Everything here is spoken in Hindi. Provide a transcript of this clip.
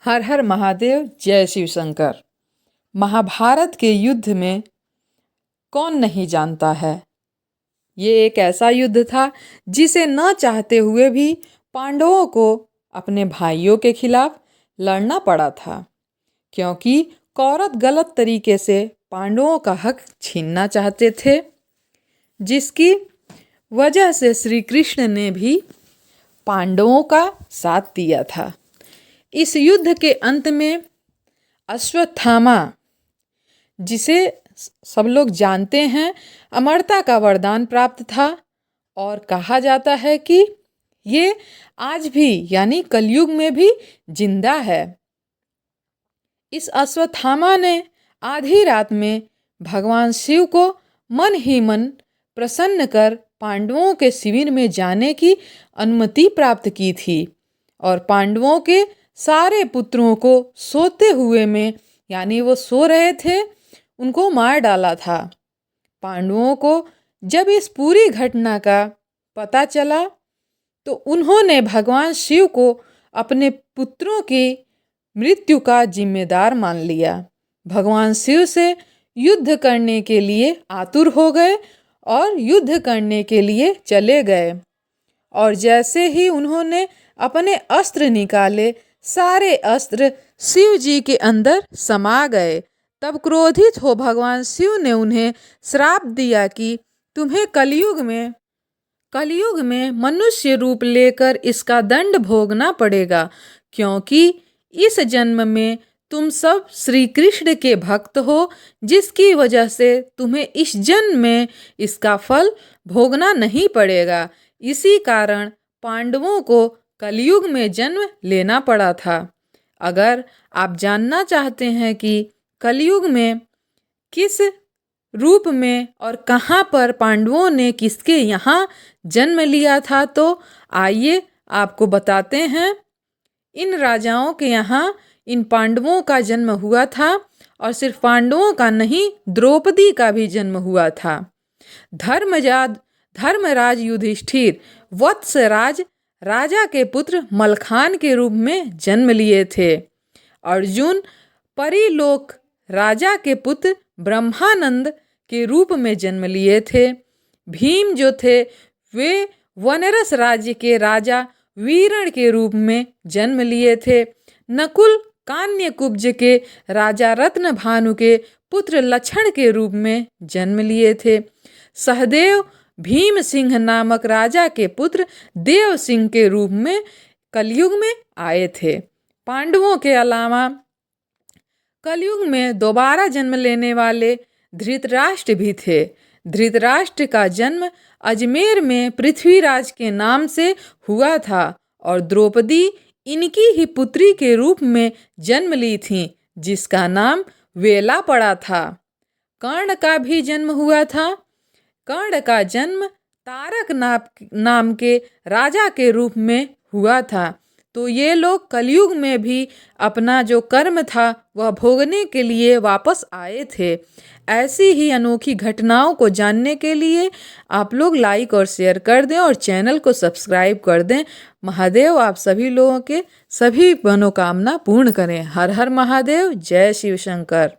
हर हर महादेव, जय शिव शंकर। महाभारत के युद्ध में कौन नहीं जानता है, ये एक ऐसा युद्ध था जिसे न चाहते हुए भी पांडवों को अपने भाइयों के खिलाफ लड़ना पड़ा था, क्योंकि कौरव गलत तरीके से पांडवों का हक छीनना चाहते थे, जिसकी वजह से श्री कृष्ण ने भी पांडवों का साथ दिया था। इस युद्ध के अंत में अश्वत्थामा, जिसे सब लोग जानते हैं, अमरता का वरदान प्राप्त था और कहा जाता है कि ये आज भी यानी कलयुग में भी जिंदा है। इस अश्वत्थामा ने आधी रात में भगवान शिव को मन ही मन प्रसन्न कर पांडवों के शिविर में जाने की अनुमति प्राप्त की थी और पांडवों के सारे पुत्रों को सोते हुए में यानी वो सो रहे थे, उनको मार डाला था। पांडवों को जब इस पूरी घटना का पता चला तो उन्होंने भगवान शिव को अपने पुत्रों की मृत्यु का जिम्मेदार मान लिया। भगवान शिव से युद्ध करने के लिए आतुर हो गए और युद्ध करने के लिए चले गए। और जैसे ही उन्होंने अपने अस्त्र निकाले, सारे अस्त्र शिव जी के अंदर समा गए। तब क्रोधित हो भगवान शिव ने उन्हें श्राप दिया कि तुम्हें कलयुग में मनुष्य रूप लेकर इसका दंड भोगना पड़ेगा, क्योंकि इस जन्म में तुम सब श्री कृष्ण के भक्त हो, जिसकी वजह से तुम्हें इस जन्म में इसका फल भोगना नहीं पड़ेगा। इसी कारण पांडवों को कलयुग में जन्म लेना पड़ा था। अगर आप जानना चाहते हैं कि कलयुग में किस रूप में और कहाँ पर पांडवों ने किसके यहाँ जन्म लिया था, तो आइए आपको बताते हैं। इन राजाओं के यहाँ इन पांडवों का जन्म हुआ था और सिर्फ पांडवों का नहीं, द्रौपदी का भी जन्म हुआ था। धर्मराज युधिष्ठिर वत्सराज राजा के पुत्र मलखान के रूप में जन्म लिए थे। अर्जुन परिलोक राजा के पुत्र ब्रह्मानंद के रूप में जन्म लिए थे। भीम जो थे वे वनरस राज्य के राजा वीरण के रूप में जन्म लिए थे। नकुल कान्यकुब्ज के राजा रत्नभानु के पुत्र लक्षण के रूप में जन्म लिए थे। सहदेव भीम सिंह नामक राजा के पुत्र देव सिंह के रूप में कलयुग में आए थे। पांडवों के अलावा कलयुग में दोबारा जन्म लेने वाले धृतराष्ट्र भी थे। धृतराष्ट्र का जन्म अजमेर में पृथ्वीराज के नाम से हुआ था और द्रौपदी इनकी ही पुत्री के रूप में जन्म ली थी, जिसका नाम वेला पड़ा था। कर्ण का भी जन्म हुआ था। कर्ण का जन्म तारक नाम के राजा के रूप में हुआ था। तो ये लोग कलयुग में भी अपना जो कर्म था वह भोगने के लिए वापस आए थे। ऐसी ही अनोखी घटनाओं को जानने के लिए आप लोग लाइक और शेयर कर दें और चैनल को सब्सक्राइब कर दें। महादेव आप सभी लोगों के सभी मनोकामना पूर्ण करें। हर हर महादेव, जय शिव शंकर।